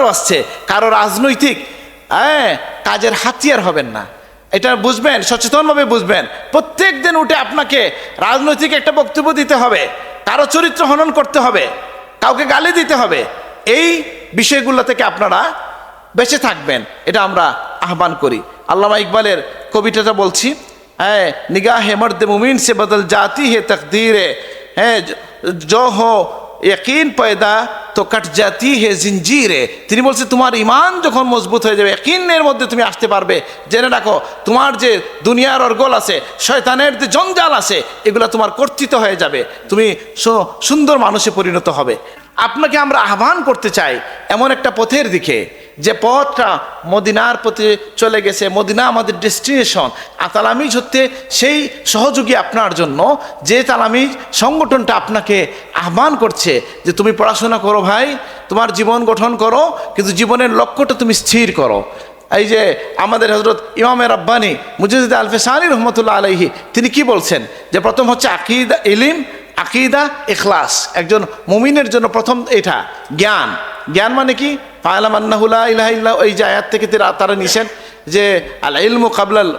আল্লাহর ওয়াস্তে কারো রাজনৈতিক কাজের হাতিয়ার হবেন না। এটা বুঝবেন, সচেতনভাবে বুঝবেন। প্রত্যেক দিন উঠে আপনাকে রাজনৈতিক একটা বক্তব্য দিতে হবে, কারো চরিত্র হনন করতে হবে, কাউকে গালি দিতে হবে। এই বিষয়গুলো থেকে আপনারা বেঁচে থাকবেন, এটা আমরা আহ্বান করি। আল্লামা ইকবালের কবিতাটা বলছি, নিগাহে মর্দ মুমিন সে বদল জাতি হে তকদীরে, जो हो यकीन पैदा তো কাট জাতি হে জিনজিরে। তিনি বলছে তোমার ইমান যখন মজবুত হয়ে যাবে, ইয়াকিনের মধ্যে তুমি আসতে পারবে, জেনে রাখো তোমার যে দুনিয়ার অর্গল আছে, শয়তানের যে জঞ্জাল আছে, এগুলো তোমার কর্তৃত হয়ে যাবে, তুমি সুন্দর মানুষে পরিণত হবে। আপনাকে আমরা আহ্বান করতে চাই এমন একটা পথের দিকে, যে পথটা মদিনার পথে চলে গেছে। মদিনা আমাদের ডেস্টিনেশন। আর তালামিজ হচ্ছে সেই সহযোগী আপনার জন্য, যে তালামিজ সংগঠনটা আপনাকে আহ্বান করছে যে তুমি পড়াশোনা করো ভাই, তোমার জীবন গঠন করো, কিন্তু জীবনের লক্ষ্যটা তুমি স্থির করো। এই যে আমাদের হযরত ইমামে রাব্বানি মুজাদ্দিদ আল-ফিসানি রহমতুল্লাহ আলাইহি, তিনি কি বলছেন, যে প্রথম হচ্ছে আকীদা, ইলম, আকীদা, ইখলাস। একজন মুমিনের জন্য প্রথম এটা জ্ঞান। জ্ঞান মানে কি? ফা'লাম আন্নাহু লা ইলাহা ইল্লাল্লাহ, এই যে আয়াত থেকে তারা নিছেন যে আল ইলমু কাবলাল,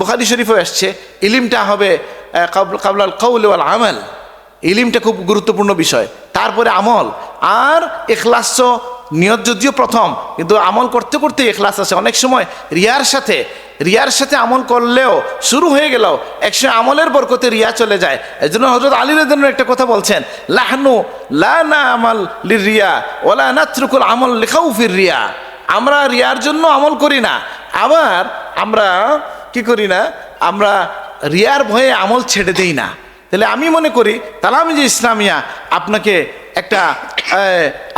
বুখারী শরীফে আসছে ইলমটা হবে কাবলাল কওল ওয়াল আমাল। ইলমটা খুব গুরুত্বপূর্ণ বিষয়, তারপরে আমল। আর ইখলাস নিয়ত যদিও প্রথম, কিন্তু আমল করতে করতে ইখলাস আছে। অনেক সময় রিয়ার সাথে আমল করলেও শুরু হয়ে গেল, একসময় আমলের বরকতে রিয়া চলে যায়। এই জন্য হযরত আলী রাদিয়াল্লাহু একটা কথা বলছেন, লাহনু লা না'মাল লিরিয়া ওয়ালা নাতরুকুল আমল লিখাউফির রিয়া। আমরা রিয়ার জন্য আমল করি না, আবার আমরা কি করি না, আমরা রিয়ার ভয়ে আমল ছেড়ে দেই না। তাহলে আমি মনে করি তালামিজ ইসলামিয়া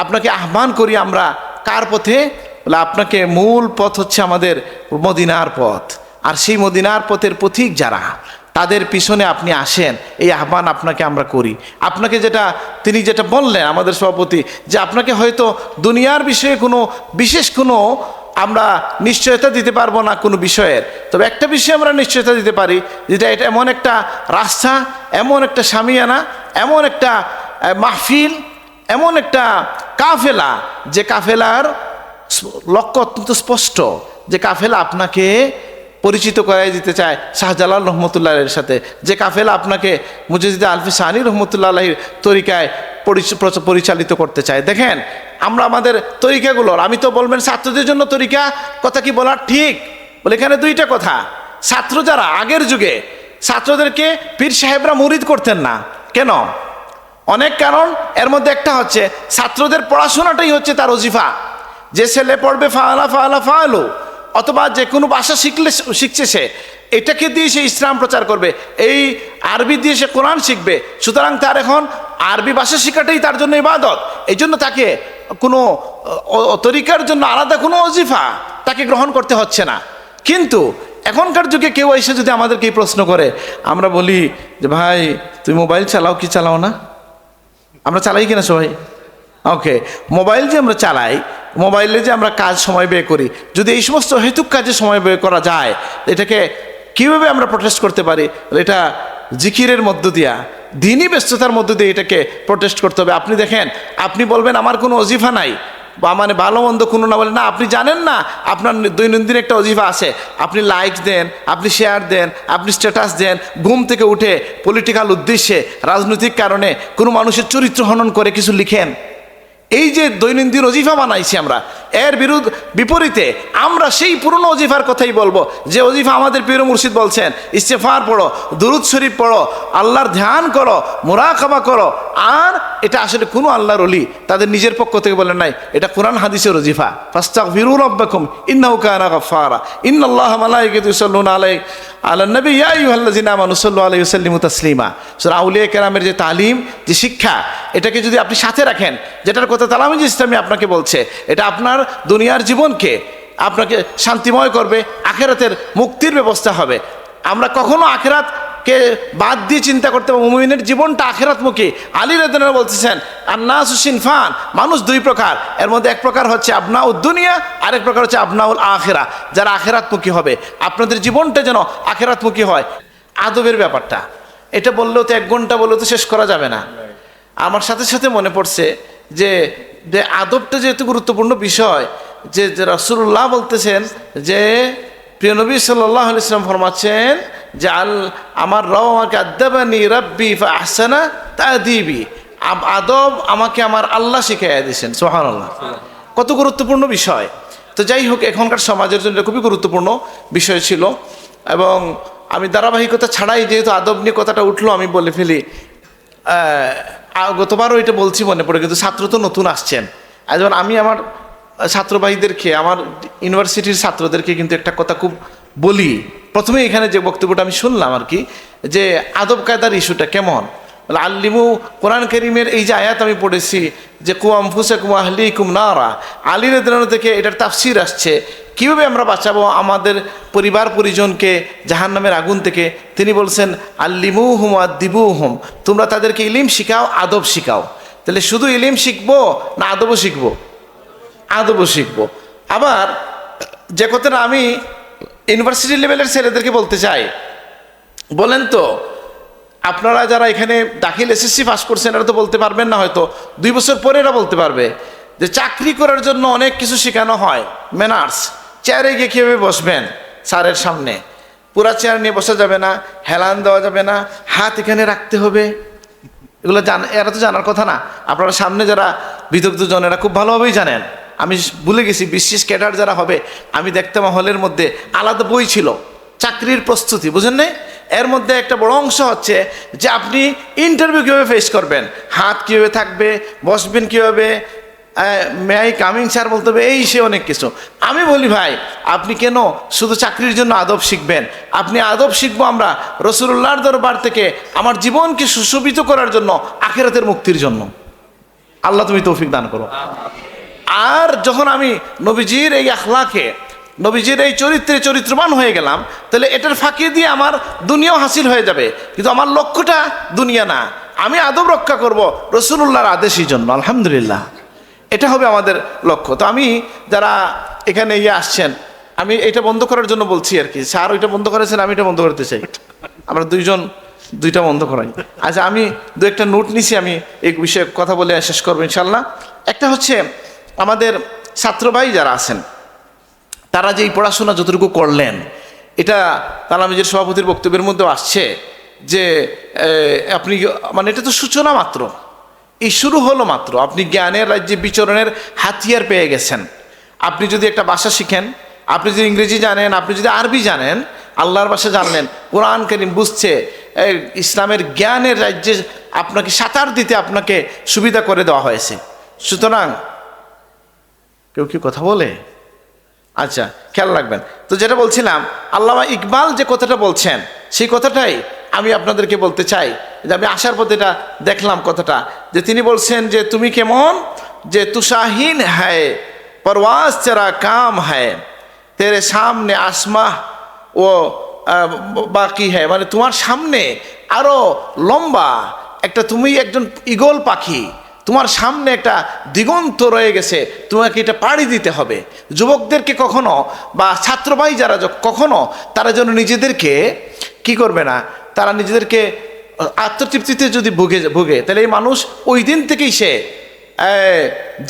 আপনাকে আহ্বান করি আমরা কার পথে? বলে আপনাকে মূল পথ হচ্ছে আমাদের মদিনার পথ। আর সেই মদিনার পথের পথিক যারা, তাদের পিছনে আপনি আসেন, এই আহ্বান আপনাকে আমরা করি। আপনাকে তিনি যেটা বললেন আমাদের সভাপতি, যে আপনাকে হয়তো দুনিয়ার বিষয়ে বিশেষ কোনো আমরা নিশ্চয়তা দিতে পারবো না কোনো বিষয়ের, তবে একটা বিষয়ে আমরা নিশ্চয়তা দিতে পারি, যেটা এটা এমন একটা রাস্তা, এমন একটা শামিয়ানা, এমন একটা মাহফিল, এমন একটা কাফেলা, যে কাফেলার লক্ষ্য অত্যন্ত স্পষ্ট, যে কাফেলা আপনাকে পরিচিত করাই দিতে চায় শাহজালাল রহমতুল্লাহের সাথে, যে কাফেলা আপনাকে মুজাদ্দিদ আল-ফিসানি রহমতুল্লাহ আলাইহির তরিকায় পরিচালিত করতে চায়। দেখেন আমরা আমাদের তরিকাগুলোর, আমি তো বলবেন ছাত্রদের জন্য তরিকা কথা কি বলার ঠিক? বলে এখানে দুইটা কথা। ছাত্র যারা আগের যুগে, ছাত্রদেরকে পীর সাহেবরা মুরিদ করতেন না কেন? অনেক কারণ। এর মধ্যে একটা হচ্ছে ছাত্রদের পড়াশোনাটাই হচ্ছে তার ওজিফা। যে ছেলে পড়বে ফাআলু, অথবা যে কোনো ভাষা শিখছে সে, এটাকে দিয়ে সে ইসলাম প্রচার করবে, এই আরবি দিয়ে সে কোরআন শিখবে। সুতরাং তার এখন আরবি ভাষা শেখাটাই তার জন্য ইবাদত। এই জন্য তাকে কোনো তরিকার জন্য আলাদা কোনো ওজিফা তাকে গ্রহণ করতে হচ্ছে না। কিন্তু এখনকার যুগে কেউ এসে যদি আমাদেরকে এই প্রশ্ন করে, আমরা বলি যে ভাই তুমি মোবাইল চালাও কি চালাও না? আমরা চালাই কিনা সবাই? ওকে, মোবাইল যে আমরা চালাই, মোবাইলে যে আমরা কাজ সময় ব্যয় করি, যদি এই সমস্ত হেতুক কাজে সময় ব্যয় করা যায়, এটাকে কীভাবে আমরা প্রটেস্ট করতে পারি? এটা জিকিরের মধ্য দিয়া, দিনই ব্যস্ততার মধ্য দিয়ে এটাকে প্রটেস্ট করতে হবে। আপনি দেখেন, আপনি বলবেন আমার কোনো অজিফা নাই, বা মানে ভালো মন্দ কোনো না, বলে না আপনি জানেন না আপনার দৈনন্দিন একটা অজিফা আছে। আপনি লাইক দেন, আপনি শেয়ার দেন, আপনি স্ট্যাটাস দেন, ঘুম থেকে উঠে পলিটিক্যাল উদ্দেশ্যে, রাজনৈতিক কারণে কোনো মানুষের চরিত্র হনন করে কিছু লিখেন। এই যে দৈনন্দিন অজিফা বানাইছি আমরা, এর বিপরীতে আমরা সেই পুরনো অজিফার কথাই বলবো, যে অজিফা আমাদের পীর মুর্শিদ বলছেন, ইস্তেগফার পড়ো, দুরুদ শরীফ পড়ো, আল্লাহর ধ্যান করো, মুরাকাবা করো। আর এটা আসলে কোনো আল্লাহর ওলি তাদের নিজের পক্ষ থেকে বলেন নাই, এটা কোরআন হাদিসের অজিফা। ফাস্তাগফিরু রাব্বাকুম ইন্নাহু কানা গাফফারা ইন্নাল্লাহা মালাইকাতুহু ইউসাল্লুনা আলান নবী ইয়া আইয়ুহাল্লাযিনা আমানু সাল্লু আলাইহি ওয়া সাল্লিমু তাসলিমা। সূরা আউলিয়া কেরামের যে তালিম, যে শিক্ষা, এটাকে যদি আপনি সাথে রাখেন, যেটার কথা তালামিজ ইসলামী আপনাকে বলছে, এটা আপনার দুনিয়ার জীবনকে আপনাকে শান্তিময় করবে, আখেরাতের মুক্তির ব্যবস্থা হবে। আমরা কখনো আখেরাতকে বাদ দিয়ে চিন্তা করতে পারবো, মুমিনের জীবনটা আখেরাতমুখী। আলী রাদিয়াল্লাহু বলতেছেন আন্নাসু সিনফান, মানুষ দুই প্রকার, এর মধ্যে এক প্রকার হচ্ছে আবনাউদ দুনিয়া, আরেক প্রকার হচ্ছে আবনাউল আখিরা, যারা আখেরাতমুখী হবে। আপনাদের জীবনটা যেন আখেরাতমুখী হয়। আদবের ব্যাপারটা, এটা বললেও তো 1 ঘন্টা বললেও তো শেষ করা যাবে না। আমার সাথে সাথে মনে পড়ছে যে যে আদবটা যেহেতু গুরুত্বপূর্ণ বিষয়, যে রাসূলুল্লাহ বলতেছেন যে প্রিয় নবী সাল্লাল্লাহু আলাইহি ওয়াসাল্লাম ফরমাচ্ছেন যে আমার রব আমাকে আদাবানি রাব্বি ফাআহসানা তা'দীবি, আদব আমাকে আমার আল্লাহ শিখাইয়া দিয়েছেন। সুবহানাল্লাহ, কত গুরুত্বপূর্ণ বিষয়। তো যাই হোক, এখনকার সমাজের জন্য খুবই গুরুত্বপূর্ণ বিষয় ছিল। এবং আমি ধারাবাহিকতা ছাড়াই যেহেতু আদব নিয়ে কথাটা উঠলো, আমি বলে ফেলি। গতবারও এটা বলছি মনে পড়ে, কিন্তু ছাত্র তো নতুন আসছেন। আর যেমন আমি আমার ছাত্র ভাইদেরকে, আমার ইউনিভার্সিটির ছাত্রদেরকে কিন্তু একটা কথা খুব বলি। প্রথমে এখানে যে বক্তব্যটা আমি শুনলাম আর কি, যে আদব কায়দার ইস্যুটা কেমন। আল্লিমু, কোরআন কারীমের এই যে আয়াত আমি পড়েছি যে কু আনফুসাকুম ওয়া আহলিকুম নারা, আলী রাদিয়াল্লাহু আনহু থেকে এটার তাফসীর আসছে কীভাবে আমরা বাঁচাবো আমাদের পরিবার পরিজনকে জাহান্নামের আগুন থেকে। তিনি বলছেন আল্লিমুহুম আদিবুহুম, তোমরা তাদেরকে ইলিম শিখাও, আদব শিখাও। তাহলে শুধু ইলিম শিখবো না আদবও শিখবো? আদবও শিখবো। আবার যে কথাটা আমি ইউনিভার্সিটি লেভেলের ছেলেদেরকে বলতে চাই, বলেন তো আপনারা যারা এখানে দাখিল এসএসসি পাস করছেন এরা তো বলতে পারবেন না, হয়তো 2 বছর পরে এরা বলতে পারবে যে চাকরি করার জন্য অনেক কিছু শেখানো হয়। ম্যানার্স, চেয়ারে গিয়ে কীভাবে বসবেন স্যারের সামনে, পুরা চেয়ার নিয়ে বসা যাবে না, হেলান দেওয়া যাবে না, হাত এখানে রাখতে হবে। এগুলো এরা তো জানার কথা না। আপনারা সামনে যারা বিদগ্ধজন এরা খুব ভালোভাবেই জানেন। আমি ভুলে গেছি, বিশেষ ক্যাডার যারা হবে, আমি দেখতাম হলের মধ্যে আলাদা বই ছিল চাকরির প্রস্তুতি, বুঝেন নাই? এর মধ্যে একটা বড় অংশ হচ্ছে যে আপনি ইন্টারভিউ কীভাবে ফেস করবেন, হাত কীভাবে থাকবে, বসবেন কীভাবে, মে আই কামিং স্যার বলতে হবে, এই সে অনেক কিছু। আমি বলি ভাই, আপনি কেন শুধু চাকরির জন্য আদব শিখবেন? আপনি আদব শিখবো আমরা রাসূলুল্লাহর দরবার থেকে আমার জীবনকে সুশোভিত করার জন্য, আখিরাতের মুক্তির জন্য। আল্লাহ তুমি তৌফিক দান করো। আর যখন আমি নবীজির এই আখলাকে, নবীজির এই চরিত্রে চরিত্রবান হয়ে গেলাম, তাহলে এটার ফাঁকি দিয়ে আমার দুনিয়াও হাসিল হয়ে যাবে, কিন্তু আমার লক্ষ্যটা দুনিয়া না। আমি আদব রক্ষা করব রাসূলুল্লাহর আদেশের জন্য। আলহামদুলিল্লাহ, এটা হবে আমাদের লক্ষ্য। তো আমি যারা এখানে আসছেন, আমি এটা বন্ধ করার জন্য বলছি আর কি। স্যার ওইটা বন্ধ করেছেন, আমি এটা বন্ধ করতে চাই। আমরা দুইটা বন্ধ করাই। আচ্ছা, আমি একটা নোট নিছি, আমি এই বিষয়ে কথা বলে শেষ করবো ইনশাল্লাহ। একটা হচ্ছে আমাদের ছাত্র ভাই যারা আছেন, তারা যে এই পড়াশোনা যতটুকু করলেন, এটা তালামিজের সভাপতির বক্তব্যের মধ্যেও আসছে যে আপনি মানে এটা তো সূচনা মাত্র, এই শুরু হলো মাত্র। আপনি জ্ঞানের রাজ্যে বিচরণের হাতিয়ার পেয়ে গেছেন। আপনি যদি একটা ভাষা শিখেন, আপনি যদি ইংরেজি জানেন, আপনি যদি আরবি জানেন, আল্লাহর ভাষা জানলেন, কোরআন কারীম বুঝছে, ইসলামের জ্ঞানের রাজ্যে আপনাকে সাঁতার দিতে আপনাকে সুবিধা করে দেওয়া হয়েছে। সুতরাং কেউ কি কথা বলে? আচ্ছা, খেয়াল রাখবেন। তো যেটা বলছিলাম, আল্লামা ইকবাল যে কথাটা বলছেন, সেই কথাটাই আমি আপনাদেরকে বলতে চাই। যে আমি আসার পথে এটা দেখলাম কথাটা, যে তিনি বলছেন যে তুমি কেমন, যে তুষাহীন হ্যায় পরওয়াজ তেরা কাম হ্যায়, তেরে সামনে আসমা ও বাকি হ্যায়, মানে তোমার সামনে আরো লম্বা একটা, তুমি একজন ঈগল পাখি, তোমার সামনে একটা দিগন্ত রয়ে গেছে, তোমাকে এটা পাড়ি দিতে হবে। যুবকদেরকে কখনো বা ছাত্র ভাই যারা কখনো তারা যেন নিজেদেরকে কি করবে না, তারা নিজেদেরকে আত্মতৃপ্তিতে যদি ভুগে তাহলে এই মানুষ ওই দিন থেকেই সে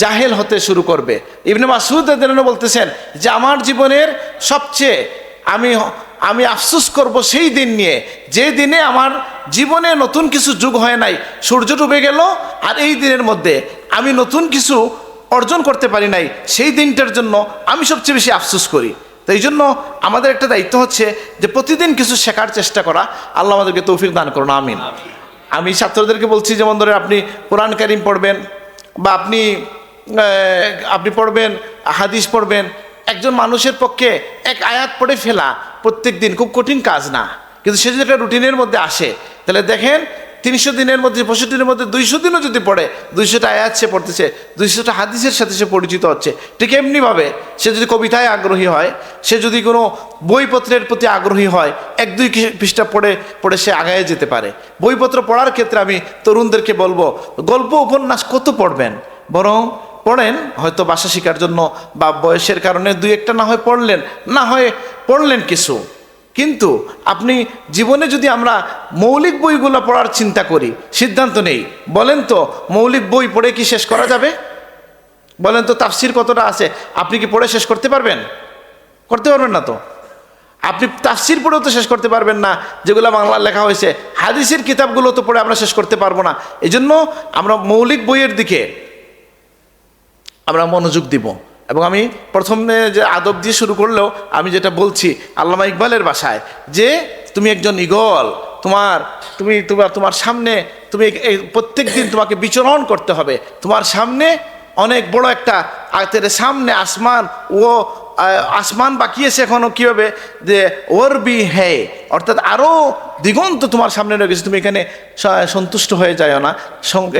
জাহেল হতে শুরু করবে। ইবনে মাসউদ রাদিয়াল্লাহু আনহু বলতেছেন যে আমার জীবনের সবচেয়ে আমি আফসোস করব সেই দিন নিয়ে, যে দিনে আমার জীবনে নতুন কিছু যোগ হয় নাই, সূর্য ডুবে গেল, আর এই দিনের মধ্যে আমি নতুন কিছু অর্জন করতে পারি নাই, সেই দিনটার জন্য আমি সবচেয়ে বেশি আফসোস করি। তো এই জন্য আমাদের একটা দায়িত্ব হচ্ছে যে প্রতিদিন কিছু শেখার চেষ্টা করা। আল্লাহ আমাদেরকে তৌফিক দান করুন, আমিন। আমি ছাত্রদেরকে বলছি, যেমন ধরে আপনি কোরআন কারীম পড়বেন, বা আপনি পড়বেন, হাদিস পড়বেন। একজন মানুষের পক্ষে এক আয়াত পড়ে ফেলা প্রত্যেক দিন খুব কঠিন কাজ না, কিন্তু সে যদি একটা রুটিনের মধ্যে আসে, তাহলে দেখেন 300 দিনের মধ্যে, 65 দিনের মধ্যে 200 দিনও যদি পড়ে, 200টা আয়াত সে পড়তেছে, 200টা হাদিসের সাথে সে পরিচিত হচ্ছে। ঠিক এমনিভাবে সে যদি কবিতায় আগ্রহী হয়, সে যদি কোনো বইপত্রের প্রতি আগ্রহী হয়, 1-2 পৃষ্ঠা পড়ে সে আগায় যেতে পারে। বইপত্র পড়ার ক্ষেত্রে আমি তরুণদেরকে বলবো, গল্প উপন্যাস কত পড়বেন, বরং পড়েন হয়তো ভাষা শেখার জন্য বা বয়সের কারণে 2-1টা না হয় পড়লেন, না হয় পড়লেন কিছু, কিন্তু আপনি জীবনে যদি আমরা মৌলিক বইগুলো পড়ার চিন্তা করি, সিদ্ধান্ত নেই, বলেন তো মৌলিক বই পড়ে কি শেষ করা যাবে? বলেন তো তাফসির কতটা আছে, আপনি কি পড়ে শেষ করতে পারবেন? করতে পারবেন না তো। আপনি তাফসির পড়েও তো শেষ করতে পারবেন না, যেগুলো বাংলায় লেখা হয়েছে। হাদিসের কিতাবগুলো তো পড়ে আমরা শেষ করতে পারবো না। এই জন্য আমরা মৌলিক বইয়ের দিকে আমরা মনোযোগ দিব। এবং আমি প্রথমে যে আদব দিয়ে শুরু করলেও আমি যেটা বলছি আল্লামা ইকবালের ভাষায়, যে তুমি একজন ঈগল, তোমার সামনে তুমি প্রত্যেক দিন তোমাকে বিচরণ করতে হবে। তোমার সামনে অনেক বড় একটা সামনে আসমান, আসমান বাকি আছে এখনো, কী হবে যে ওর বি হে, অর্থাৎ আরও দিগন্ত তোমার সামনে রয়ে গেছে। তুমি এখানে সন্তুষ্ট হয়ে যাও না,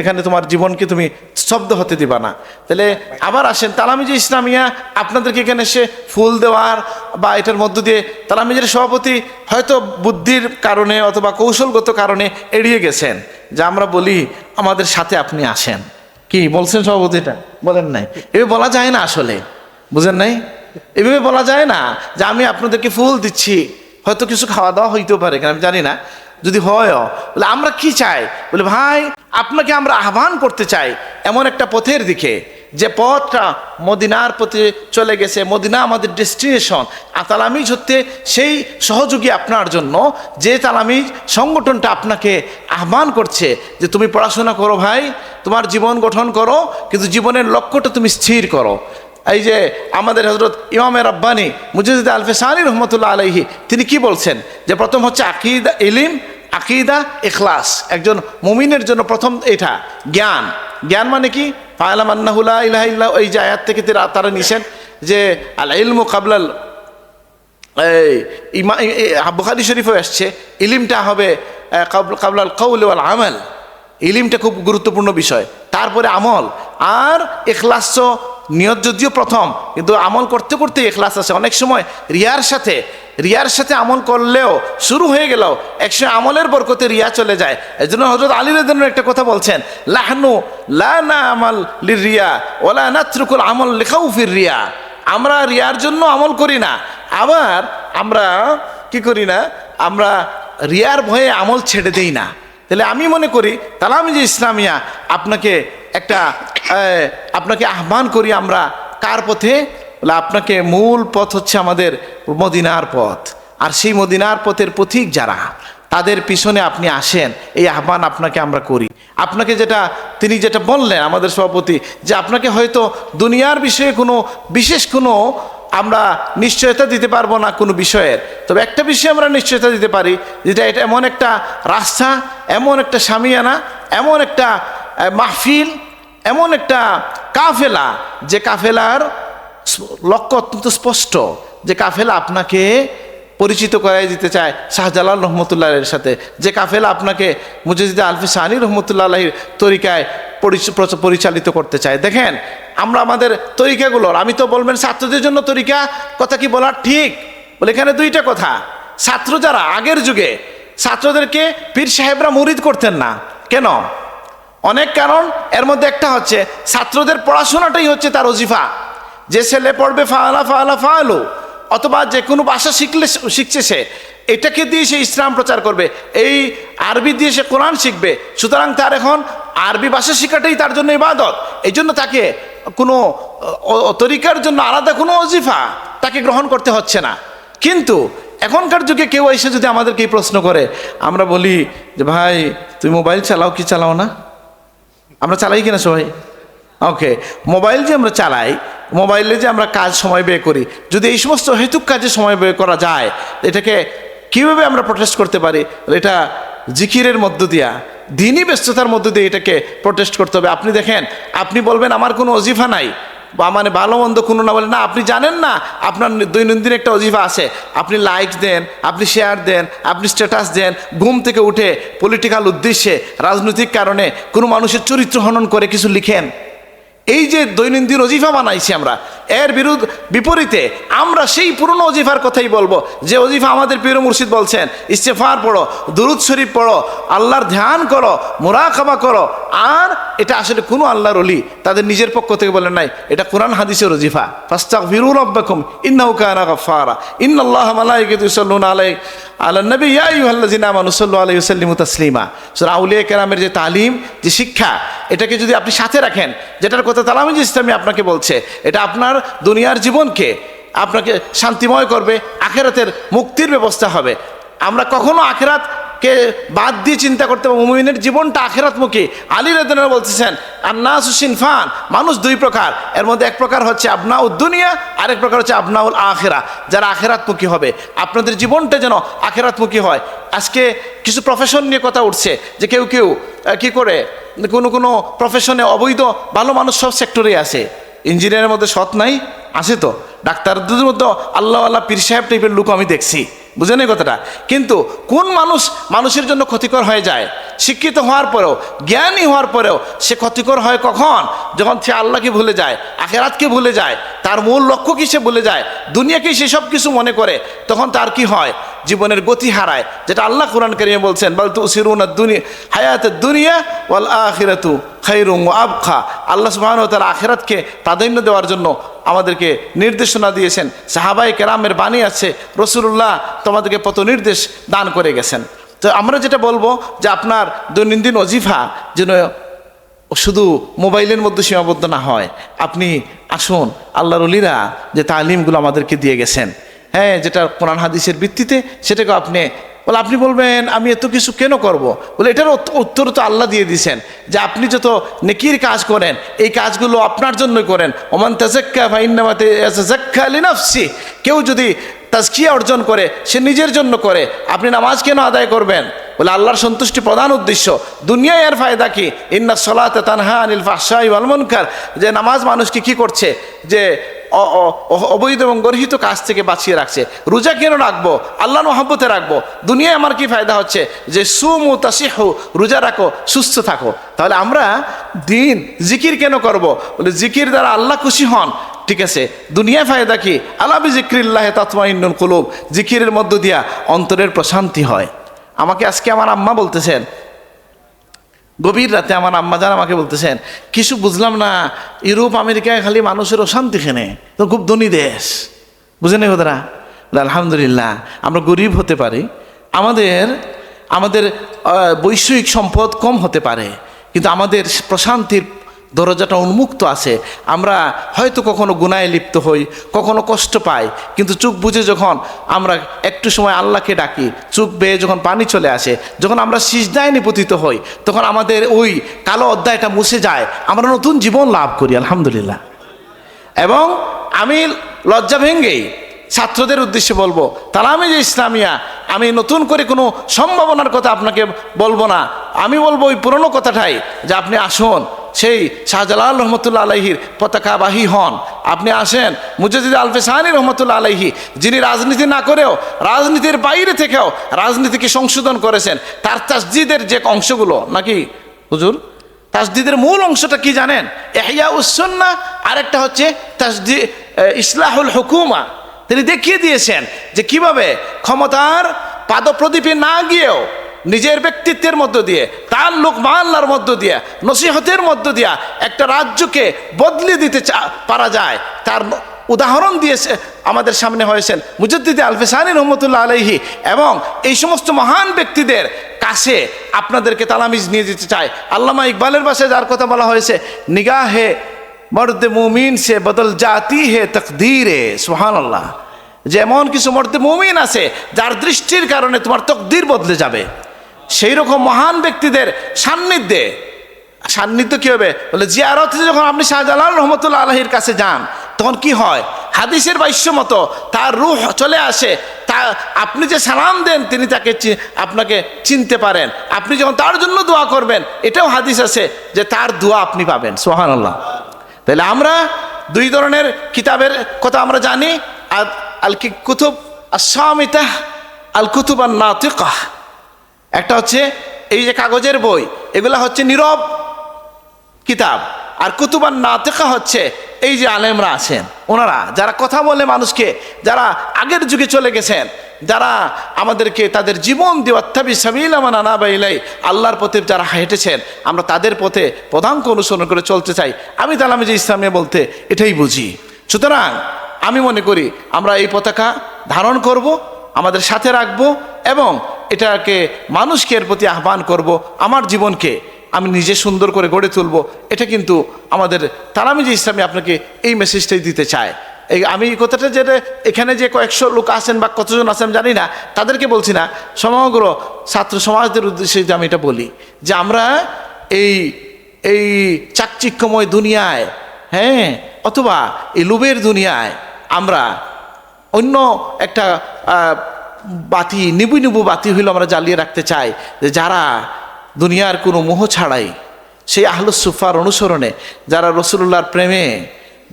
এখানে তোমার জীবনকে তুমি স্তব্ধ হতে দিবা না। তাহলে আবার আসেন তালামিজি ইসলামিয়া আপনাদেরকে এখানে এসে ফুল দেওয়ার বা এটার মধ্য দিয়ে তালামিজের সভাপতি হয়তো বুদ্ধির কারণে অথবা কৌশলগত কারণে এড়িয়ে গেছেন, যে আমরা বলি আমাদের সাথে আপনি আসেন। কি বলছেন সভাপতিটা? বলেন নাই। এভাবে বলা যায় না, আসলে বুঝেন নাই, এভাবে বলা যায় না যে আমি আপনাদেরকে ফুল দিচ্ছি, হয়তো কিছু খাওয়া দাওয়া হইতেও পারে, আমি জানি না, যদি হয় বলে আমরা কি চাই, বলে ভাই আপনাকে আমরা আহ্বান করতে চাই এমন একটা পথের দিকে, যে পথটা মদিনার পথে চলে গেছে। মদিনা আমাদের ডেস্টিনেশন, আর তালামিজ হচ্ছে সেই সহযোগী আপনার জন্য, যে তালামিজ সংগঠনটা আপনাকে আহ্বান করছে যে তুমি পড়াশোনা করো ভাই, তোমার জীবন গঠন করো, কিন্তু জীবনের লক্ষ্যটা তুমি স্থির করো। এই যে আমাদের হযরত ইমামে রাব্বানি মুজাদ্দিদ আল-ফিসানি রহমতুল্লাহ আলাইহি তিনি কি বলছেন, যে প্রথম হচ্ছে আকীদা, ইলম, আকীদা, ইখলাস। একজন মুমিনের জন্য প্রথম এটা জ্ঞান। জ্ঞান মানে কি? ফা'লাম আন্নাহু লা ইলাহা ইল্লা, এই যে আয়াত থেকে তারা নিছেন যে আল ইলমু কাবলাল, বুখারী শরীফে আসছে ইলমটা হবে কাবলাল কওল ওয়াল আমাল। ইলমটা খুব গুরুত্বপূর্ণ বিষয়, তারপরে আমল। আর ইখলাস নিয়ত যদিও প্রথম, কিন্তু আমল করতে করতে ইখলাস আছে। অনেক সময় রিয়ার সাথে আমল করলেও শুরু হয়ে গেলেও একসময় আমলের বরকতে রিয়া চলে যায়। এই জন্য হযরত আলী রাদিয়াল্লাহু আনহু একটা কথা বলছেন, লাহনু লা না'মাল লিরিয়া ওয়ালা নাতরুকুল আমল লিখাউফির রিয়া। আমরা রিয়ার জন্য আমল করি না, আবার আমরা কি করি না, আমরা রিয়ার ভয়ে আমল ছেড়ে দেই না। তাহলে আমি মনে করি তালামিজি ইসলামিয়া আপনাকে আহ্বান করি আমরা কার পথে? বলে আপনাকে মূল পথ হচ্ছে আমাদের মদিনার পথ, আর সেই মদিনার পথের পথিক যারা, তাদের পিছনে আপনি আসেন, এই আহ্বান আপনাকে আমরা করি। আপনাকে তিনি যেটা বললেন আমাদের সভাপতি, যে আপনাকে হয়তো দুনিয়ার বিষয়ে বিশেষ কোনো আমরা নিশ্চয়তা দিতে পারবো না কোনো বিষয়ের, তবে একটা বিষয়ে আমরা নিশ্চয়তা দিতে পারি, যেটা এটা এমন একটা রাস্তা, এমন একটা শামিয়ানা, এমন একটা মাহফিল, এমন একটা কাফেলা, যে কাফেলার লক্ষ্য অত্যন্ত স্পষ্ট, যে কাফেলা আপনাকে পরিচিত করাই দিতে চায় শাহজালাল রহমতুল্লাহের সাথে, যে কাফেলা আপনাকে মুজাদ্দিদ আল-ফিসানি রহমতুল্লাহ আলাইহির তরিকায় পরিচালিত করতে চায়। দেখেন আমরা আমাদের তরিকাগুলোর, আমি তো বলবেন ছাত্রদের জন্য তরিকা কথা কি বলার ঠিক? বলে এখানে দুইটা কথা। ছাত্র যারা আগের যুগে ছাত্রদেরকে পীর সাহেবরা মুরিদ করতেন না কেন? অনেক কারণ, এর মধ্যে একটা হচ্ছে ছাত্রদের পড়াশোনাটাই হচ্ছে তার ওজিফা। যে ছেলে পড়বে ফাআলা ফাআলা ফাআলু, অথবা যে কোনো ভাষা শিখছে সে, এটাকে দিয়ে সে ইসলাম প্রচার করবে, এই আরবি দিয়ে সে কোরআন শিখবে। সুতরাং তার এখন আরবি ভাষা শেখাটাই তার জন্য ইবাদত। এই জন্য তাকে কোনো তরিকার জন্য আলাদা কোনো ওজিফা তাকে গ্রহণ করতে হচ্ছে না। কিন্তু এখনকার যুগে কেউ এসে যদি আমাদেরকে এই প্রশ্ন করে, আমরা বলি যে ভাই তুমি মোবাইল চালাও কি চালাও না? আমরা চালাই কিনা সবাই? ওকে, মোবাইল যে আমরা চালাই, মোবাইলে যে আমরা কাজ সময় ব্যয় করি, যদি এই সমস্ত হেতুক কাজে সময় ব্যয় করা যায়, এটাকে কীভাবে আমরা প্রটেস্ট করতে পারি? এটা জিকিরের মধ্য দিয়া, দিনই ব্যস্ততার মধ্য দিয়ে এটাকে প্রটেস্ট করতে হবে। আপনি দেখেন, আপনি বলবেন আমার কোনো ওজিফা নাই, বা মানে ভালো মন্দ কোনো না, বলে না আপনি জানেন না আপনার দৈনন্দিন একটা ওজিফা আছে। আপনি লাইক দেন, আপনি শেয়ার দেন, আপনি স্ট্যাটাস দেন, ঘুম থেকে উঠে পলিটিক্যাল উদ্দেশ্যে, রাজনৈতিক কারণে কোনো মানুষের চরিত্র হনন করে কিছু লিখেন। এই যে দৈনন্দিন ওজিফা বানাইছি আমরা, এর বিপরীতে আমরা সেই পুরনো ওজিফার কথাই বলবো, যে ওজিফা আমাদের পীর মুর্শিদ বলছেন, ইস্তেগফার পড়ো, দুরুদ শরীফ পড়ো, আল্লাহর ধ্যান করো, মুরাকাবা করো। আর এটা আসলে কোনো আল্লাহর ওলি তাদের নিজের পক্ষ থেকে বলেন নাই, এটা কোরআন হাদিসের ওজিফা। ফাস্তাগফিরু রাব্বাকুম ইন্নাহু কানা গাফফারা ইন্নাল্লাহা মালাইকাতুহু ইউসাল্লুনা আলান নবী ইয়া আইয়ুহাল্লাযিনা আমানু সাল্লু আলাইহি ওয়া সাল্লিমু তাসলিমা। সূরা আউলিয়া কেরামের যে তালিম, যে শিক্ষা, এটাকে যদি আপনি সাথে রাখেন, যেটার কথা তালামিজ ইসলামী আপনাকে বলছে, এটা আপনার দুনিয়ার জীবনকে আপনাকে শান্তিময় করবে, আখেরাতের মুক্তির ব্যবস্থা হবে। আমরা কখনো আখেরাতকে বাদ দিয়ে চিন্তা করতে পারবো, মুমিনের জীবনটা আখেরাতমুখী। আলী রাদিয়াল্লাহু বলতেছেন, আন্নাসু সিনফান, মানুষ দুই প্রকার, এর মধ্যে এক প্রকার হচ্ছে আবনাউদ দুনিয়া, আরেক প্রকার হচ্ছে আবনাউল আখিরা, যারা আখেরাতমুখী হবে। আপনাদের জীবনটা যেন আখেরাতমুখী হয়। আজকে কিছু প্রফেশন নিয়ে কথা উঠছে, যে কেউ কেউ কি করে কোনো প্রফেশনে অবৈধ, ভালো মানুষ সব সেক্টরেই আছে। ইঞ্জিনিয়ারের মধ্যে সৎ নাই, আছে তো। ডাক্তারদের মধ্যে আল্লাহ আল্লাহ পীর সাহেব টাইপের লোক আমি দেখছি, বুঝেন এই কথাটা। কিন্তু কোন মানুষ মানুষের জন্য ক্ষতিকর হয়ে যায়, শিক্ষিত হওয়ার পরেও, জ্ঞানী হওয়ার পরেও সে ক্ষতিকর হয় কখন? যখন সে আল্লাহকে ভুলে যায়, আখেরাতকে ভুলে যায়, তার মূল লক্ষ্য কি সে ভুলে যায়, দুনিয়াকেই সে সব কিছু মনে করে, তখন তার কি হয়? জীবনের গতি হারায়। যেটা আল্লাহ কোরআন কারীমে বলছেন, বাল তুসিরুনাদ দুনিয়া হায়াতুদ দুনিয়া ওয়াল আখিরাতু খায়রুম ওয়া আবকা। আল্লাহ সুবহানাহু ওয়া তাআলা আখিরাতকে প্রাধান্য দেওয়ার জন্য আমাদেরকে নির্দেশনা দিয়েছেন। সাহাবায়ে কেরামের বাণী আছে, রাসূলুল্লাহ তোমাদেরকে পথ নির্দেশ দান করে গেছেন। তো আমরা যেটা বলবো, যে আপনার দৈনন্দিন ওজিফা যেন শুধু মোবাইলের মধ্যে সীমাবদ্ধ না হয়। আপনি আসুন, আল্লাহর ওলিরা যে তালিমগুলো আমাদেরকে দিয়ে গেছেন, হ্যাঁ, যেটা কোরআন হাদিসের ভিত্তিতে, সেটাকে আপনি বলবেন আমি এত কিছু কেন করব? বলে এটার উত্তর তো আল্লাহ দিয়ে দিয়েছেন, যে আপনি যত নেকির কাজ করেন, এই কাজগুলো আপনার জন্যই করেন। ওমান তাযাক্কা ফাইন্নামা ইয়াতাযাক্কা লিনাফসি। কেউ যদি তাজকিয়া অর্জন করে, সে নিজের জন্য করে। আপনি নামাজ কেন আদায় করবেন? বলে আল্লাহর সন্তুষ্টি প্রধান উদ্দেশ্য। দুনিয়ায় এর ফায়দা কি? ইন্নাস সালাতা তানহা আনিল ফাহশাই ওয়াল মুনকার। যে নামাজ মানুষকে কি করছে? যে অবৈধ এবং গর্হিত কাজ থেকে বাঁচিয়ে রাখছে। রোজা কেন রাখবো? আল্লাহর মহব্বতে রাখবো। দুনিয়ায় আমার কি ফায়দা হচ্ছে? যে সুমু তাসিহু, রোজা রাখো, সুস্থ থাকো। তাহলে আমরা দিন জিকির কেন করব? বলে জিকির দ্বারা আল্লাহ খুশি হন, ঠিক আছে। দুনিয়ায় ফায়দা কি? আলা বিযিক্রিল্লাহি তাতমাইন্নুল কুলুব। জিকিরের মধ্য দিয়া অন্তরের প্রশান্তি হয়। আমাকে আজকে আমার আম্মা বলতেছেন, গভীর রাতে আমার আম্মা যান আমাকে বলতেছেন, কিছু বুঝলাম না, ইউরোপ আমেরিকায় খালি মানুষের অশান্তি খেনে, তো খুব ধনী দেশ, বুঝেন এই কথাটা? আলহামদুলিল্লাহ, আমরা গরিব হতে পারি, আমাদের বৈষয়িক সম্পদ কম হতে পারে, কিন্তু আমাদের প্রশান্তির দরজাটা উন্মুক্ত আছে। আমরা হয়তো কখনো গুনাহে লিপ্ত হই, কখনো কষ্ট পাই, কিন্তু চোখ বুজে যখন আমরা একটু সময় আল্লাহকে ডাকি, চোখ বেয়ে যখন পানি চলে আসে, যখন আমরা সিজদায় নিপতিত হই, তখন আমাদের ওই কালো অধ্যায়টা মুছে যায়, আমরা নতুন জীবন লাভ করি, আলহামদুলিল্লাহ। এবং আমি লজ্জা ভেঙ্গেই ছাত্রদের উদ্দেশ্যে বলবো, তালামিজ ইসলামিয়া, আমি নতুন করে কোনো সম্ভাবনার কথা আপনাকে বলবো না। আমি বলবো ওই পুরনো কথাটাই, যে আপনি আসুন, সেই শাহজালাল রহমতুল্লাহ আলাইহির পতাকাবাহী হন। আপনি আসেন মুজাদ্দিদ আলফে সাহানী রহমতুল্লাহ আলাইহি, যিনি রাজনীতি না করেও, রাজনীতির বাইরে থেকেও রাজনীতিকে সংশোধন করেছেন। তার তাসদিদের যে অংশগুলো, নাকি হুজুর, তাসদিদের মূল অংশটা কি জানেন? ইহইয়াউস সুন্নাহ, আরেকটা হচ্ছে ইসলাহুল হুকুমা। তিনি দেখিয়ে দিয়েছেন যে কিভাবে ক্ষমতার পাদপ্রদীপে না গিয়েও নিজের ব্যক্তিত্বের মধ্য দিয়ে, তার লোক মাল্লার মধ্য দিয়ে, নসিহতের মধ্য দিয়া একটা রাজ্যকে বদলে দিতে পারা যায়। তার উদাহরণ দিয়েছে আমাদের সামনে হয়েছেন মুজাদ্দিদ আলফে সাহানী রহমতুল্লাহ আলাইহি। এবং এই সমস্ত মহান ব্যক্তিদের কাছে আপনাদেরকে তালামিজ নিয়ে যেতে চায়। আল্লামা ইকবালের ভাষায় যার কথা বলা হয়েছে, নিগাহে মর্দে মুমিন সে বদল জাতি হে তকদীরে। সুবহানাল্লাহ। যেমন কিছু মর্দে মুমিন আছে যার দৃষ্টির কারণে তোমার তকদির বদলে যাবে, সেই রকম মহান ব্যক্তিদের সান্নিধ্য কি হবে? বলে জিয়ারতে যখন আপনি শাহজালাল রহমতুল্লাহ আলাইহির কাছে যান, তখন কি হয়? হাদিসের ভাষ্য মতো তার রূহ চলে আসে। আপনি যে সালাম দেন, তিনি আপনাকে চিনতে পারেন। আপনি যখন তার জন্য দোয়া করবেন, এটাও হাদিস আছে যে তার দোয়া আপনি পাবেন। সুবহানাল্লাহ। তাহলে আমরা দুই ধরনের কিতাবের কথা আমরা জানি, আল কুতুব আস-সামিতাহ, আল কুতুব আন-নাতিকাহ। একটা হচ্ছে এই যে কাগজের বই, এগুলা হচ্ছে নীরব কিতাব। আর কুতুব আন-নাতিকাহ হচ্ছে এই যে আলেমরা আছেন, ওনারা যারা কথা বলে মানুষকে, যারা আগের যুগে চলে গেছেন, যারা আমাদেরকে তাদের জীবন দিয়ে অত্যাবি সাবিল আমান আনাবাইলাই আল্লাহর পথে যারা হেঁটেছেন, আমরা তাদের পথে পদাঙ্ক অনুসরণ করে চলতে চাই। আমি তালামে যে ইসলামে বলতে এটাই বুঝি। সুতরাং আমি মনে করি আমরা এই পতাকা ধারণ করব, আমাদের সাথে রাখবো এবং এটাকে মানুষকে এর প্রতি আহ্বান করব। আমার জীবনকে আমি নিজে সুন্দর করে গড়ে তুলব। এটা কিন্তু আমাদের তালামে যে ইসলামে আপনাকে এই মেসেজটাই দিতে চায়। এই আমি এই কথাটা যেটা এখানে যে কয়েকশো লোক আছেন বা কতজন আছেন জানি না, তাদেরকে বলছি না, সমগ্র ছাত্র সমাজদের উদ্দেশ্যে যে আমি এটা বলি যে আমরা এই এই চাকচিক্যময় দুনিয়ায়, হ্যাঁ, অথবা এই লোভের দুনিয়ায় আমরা অন্য একটা বাতি, নিবু নিবু বাতি হইল আমরা জ্বালিয়ে রাখতে চাই, যে যারা দুনিয়ার কোনো মোহ ছাড়াই সেই আহলুস সুফার অনুসরণে, যারা রসুলুল্লাহর প্রেমে,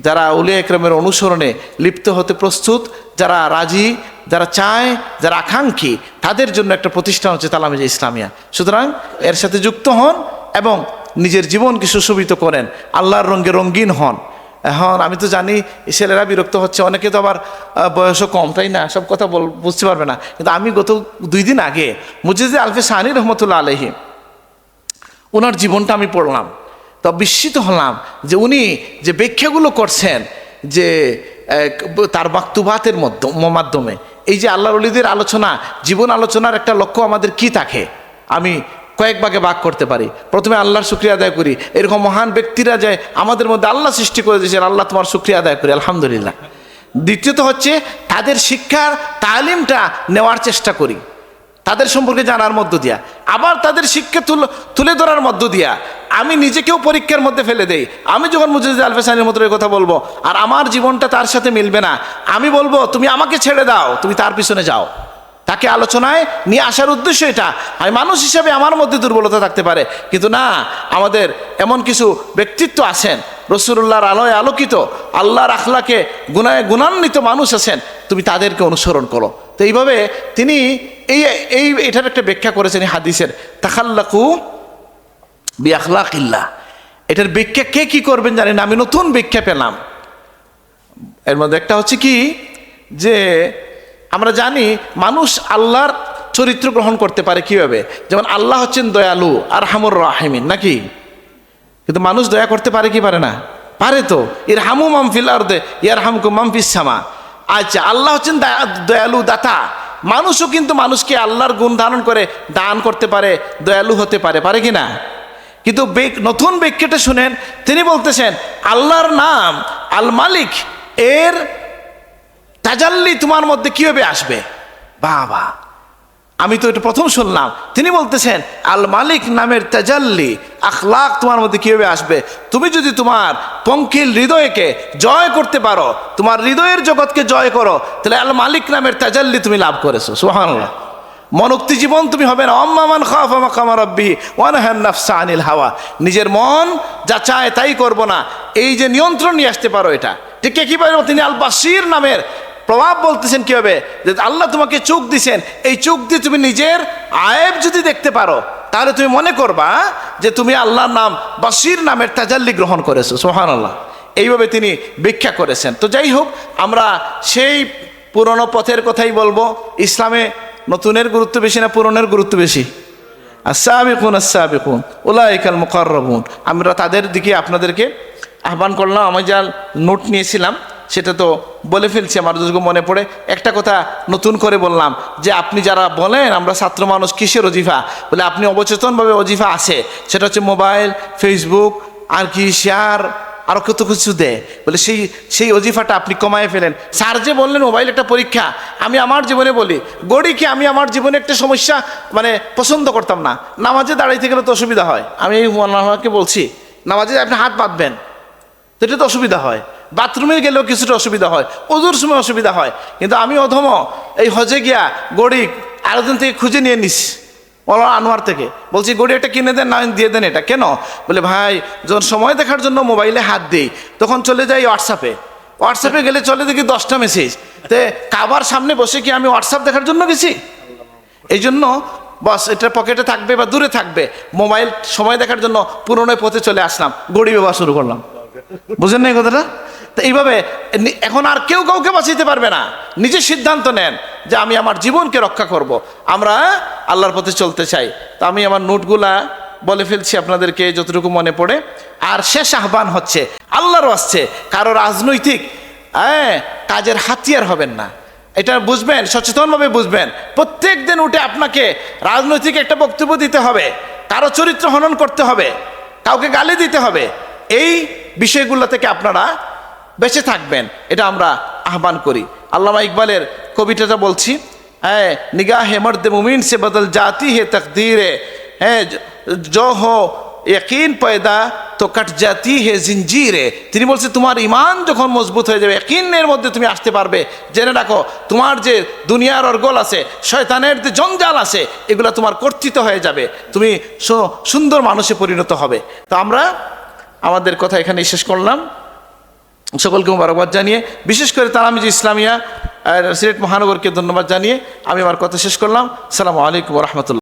যারা উলিয়া একরামের অনুসরণে লিপ্ত হতে প্রস্তুত, যারা রাজি, যারা চায়, যারা আকাঙ্ক্ষী, তাদের জন্য একটা প্রতিষ্ঠান হচ্ছে তালামে যে ইসলামিয়া। সুতরাং এর সাথে যুক্ত হন এবং নিজের জীবনকে সুশোভিত করেন, আল্লাহর রঙে রঙিন হন। এখন আমি তো জানি ছেলেরা বিরক্ত হচ্ছে, অনেকে তো আবার বয়সও কম, তাই না, সব কথা বুঝতে পারবে না। কিন্তু আমি গত 2 দিন আগে মুজিদে আলফে সানি রহমতুল্লাহ আলহি ওনার জীবনটা আমি পড়লাম, তো বিস্মিত হলাম যে উনি যে ব্যাখ্যাগুলো করছেন, যে তার মাকতুবাতের মাধ্যমে এই যে আল্লাহর ওলিদের আলোচনা, জীবন আলোচনার একটা লক্ষ্য আমাদের কি থাকে, আমি কয়েক ভাগে ভাগ করতে পারি। প্রথমে আল্লাহর শুকরিয়া আদায় করি, এরকম মহান ব্যক্তিরা যায় আমাদের মধ্যে আল্লাহ সৃষ্টি করে দিয়েছেন, আল্লাহ তোমার শুকরিয়া আদায় করি, আলহামদুলিল্লাহ। দ্বিতীয়ত হচ্ছে তাদের শিক্ষার তালিমটা নেওয়ার চেষ্টা করি, তাদের সম্পর্কে জানার মধ্য দিয়া, আবার তাদের শিক্ষা তুলে ধরার মধ্য দিয়া আমি নিজেকেও পরীক্ষার মধ্যে ফেলে দেই। আমি যখন মুজিদ আলফে সানির মতো কথা বলবো আর আমার জীবনটা তার সাথে মিলবে না, আমি বলবো তুমি আমাকে ছেড়ে দাও, তুমি তার পিছনে যাও। তাকে আলোচনায় নিয়ে আসার উদ্দেশ্য এটা। আমি মানুষ হিসাবে আমার মধ্যে দুর্বলতা থাকতে পারে, কিন্তু না, আমাদের এমন কিছু ব্যক্তিত্ব আছেন রসুলুল্লাহর আলোয় আলোকিত, আল্লাহর আখলাকে গুণান্বিত মানুষ আছেন, তুমি তাদেরকে অনুসরণ করো। তো এইভাবে তিনি এটার একটা ব্যাখ্যা করেছেন হাদিসের, তাখাল্লাকু বিআখলাকিল্লাহ। এটার ব্যাখ্যা কে কি করবেন জানেন না, আমি নতুন ব্যাখ্যা পেলাম। এর মধ্যে একটা হচ্ছে কি, যে আমরা জানি মানুষ আল্লাহর চরিত্র গ্রহণ করতে পারে কিভাবে, যেমন আল্লাহ হচ্ছেন দয়ালু আর হামুর রাহিমিন, নাকি? কিন্তু মানুষ দয়া করতে পারে কি পারে না? পারে তো। এর হামু মামফিল আরদে ইয়ার হামকু মামফিস সামা। আচ্ছা, আল্লাহ হচ্ছেন দয়ালু দাতা, মানুষও কিন্তু মানুষকে আল্লাহর গুণ ধারণ করে দান করতে পারে, দয়ালু হতে পারে, পারে কি না? কিন্তু নতুন ব্যাখ্যাটা শুনেন, তিনি বলতেছেন আল্লাহর নাম আল মালিক, এর তাজাল্লি তোমার মধ্যে কিভাবে আসবে? বাবা, আমি তো এটা প্রথম শুনলাম। তিনি বলতেছেন আল মালিক নামের তাজাল্লি, আখলাক তোমার মধ্যে কিভাবে আসবে? তুমি যদি তোমার পঙ্কিল হৃদয়কে জয় করতে পারো, তোমার হৃদয়ের জগৎকে জয় করো, তাহলে আল মালিক নামের তাজাল্লি তুমি লাভ করেছো। সুবহানাল্লাহ। মনোক্তি জীবন তুমি হবে না। আম্মামান খাফা মাকামা রাব্বিহি ওয়া নাহান নাফসা আনিল হাওয়া। নিজের মন যা চায় তাই করব না, এই যে নিয়ন্ত্রণ নিয়ে আসতে পারো, এটা ঠিক কিভাবে? তিনি আল বাসির নামের প্রভাব বলতেছেন কিভাবে, যে আল্লাহ তোমাকে চোখ দিছেন, এই চোখ দিয়ে তুমি নিজের আয়েব যদি দেখতে পারো, তাহলে তুমি মনে করবা যে তুমি আল্লাহর নাম বাসির নামের তাজাল্লি গ্রহণ করেছো। সুবহানাল্লাহ। এইভাবে তিনি ব্যাখ্যা করেছেন। তো যাই হোক, আমরা সেই পুরনো পথের কথাই বলবো। ইসলামে নতুনের গুরুত্ব বেশি না পুরনের গুরুত্ব বেশি? আস-সাবিকুন আস-সাবিকুন উলাইকাল মুকাররাবুন। আমরা তাদের দিকে আপনাদেরকে আহ্বান করলাম। আমি যা নোট নিয়েছিলাম সেটা তো বলে ফেলছি, আমার যদি মনে পড়ে একটা কথা নতুন করে বললাম, যে আপনি যারা বলেন আমরা ছাত্র মানুষ কিসের অজিফা, বলে আপনি অবচেতনভাবে অজিফা আছে, সেটা হচ্ছে মোবাইল, ফেসবুক, আর কি শেয়ার, আরও কত কিছু দেয়, বলে সেই অজিফাটা আপনি কমায় ফেলেন। স্যার যে বললেন মোবাইল একটা পরীক্ষা, আমি আমার জীবনে বলি গড়িকে আমি আমার জীবনে একটা সমস্যা মানে পছন্দ করতাম না। নামাজে দাঁড়াইতে গেলে তো অসুবিধা হয়, আমি এই মৌলানাকে বলছি নামাজে আপনি হাত বাঁধবেন, তো এটা তো অসুবিধা হয়। বাথরুমে গেলেও কিছুটা অসুবিধা হয়, ওজুর সময় অসুবিধা হয়। কিন্তু আমি অধম এই হজে গিয়া গড়ি আরেকজন থেকে খুঁজে নিয়ে নিস, ওলা আনোয়ার থেকে বলছি গড়ি একটা কিনে দেন, না দিয়ে দেন। এটা কেন? বলে ভাই যখন সময় দেখার জন্য মোবাইলে হাত দিই, তখন চলে যাই হোয়াটসঅ্যাপে গেলে চলে দেখি 10টা মেসেজ। তে কাবার সামনে বসে কি আমি হোয়াটসঅ্যাপ দেখার জন্য গেছি? এই জন্য বস এটা পকেটে থাকবে বা দূরে থাকবে, মোবাইল সময় দেখার জন্য পুরনো পথে চলে আসলাম, গড়ি ব্যবহার শুরু করলাম। বুঝেন না এই কথাটা? তো এইভাবে এখন আর কেউ কাউকে বাঁচাইতে পারবে না। নিজে সিদ্ধান্ত নেন যে আমি আমার জীবনকে রক্ষা করব, আমরা আল্লাহর পথে চলতে চাই। তো আমি আমার নোটগুলা বলে ফেলছি আপনাদেরকে যতটুকু মনে পড়ে। আর শেষ আহ্বান হচ্ছে আল্লাহর আসছে, কারো রাজনৈতিক কাজের হাতিয়ার হবেন না। এটা বুঝবেন, সচেতনভাবে বুঝবেন। প্রত্যেক দিন উঠে আপনাকে রাজনৈতিক একটা বক্তব্য দিতে হবে, কারো চরিত্র হনন করতে হবে, কাউকে গালি দিতে হবে। এই বিষয়গুলো থেকে আপনারা বেঁচে থাকবেন, এটা আমরা আহ্বান করি। আল্লামা ইকবালের কবিতাটা বলছি, হ্যাঁ, নিগাহে মর্দ মুমিন সে বদল জাতি হে তকদীরে, হ্যাঁ जो हो यकीन पैदा তো কাট জাতি হে জিঞ্জিরে। তিনি বলছে তোমার ইমান যখন মজবুত হয়ে যাবে, ইয়াকিনের মধ্যে তুমি আসতে পারবে, জেনে রাখো তোমার যে দুনিয়ার অর্গল আছে, শয়তানের যে জঞ্জাল আছে, এগুলো তোমার কর্তৃত হয়ে যাবে, তুমি সুন্দর মানুষে পরিণত হবে। তো আমরা আমাদের কথা এখানে শেষ করলাম। সকলকে মোবারকবাদ জানিয়ে, বিশেষ করে তালামিজ ইসলামিয়া সিলেট মহানগরকে ধন্যবাদ জানিয়ে আমি আমার কথা শেষ করলাম। আসসালামু আলাইকুম ওয়া রাহমাতুল্লাহ।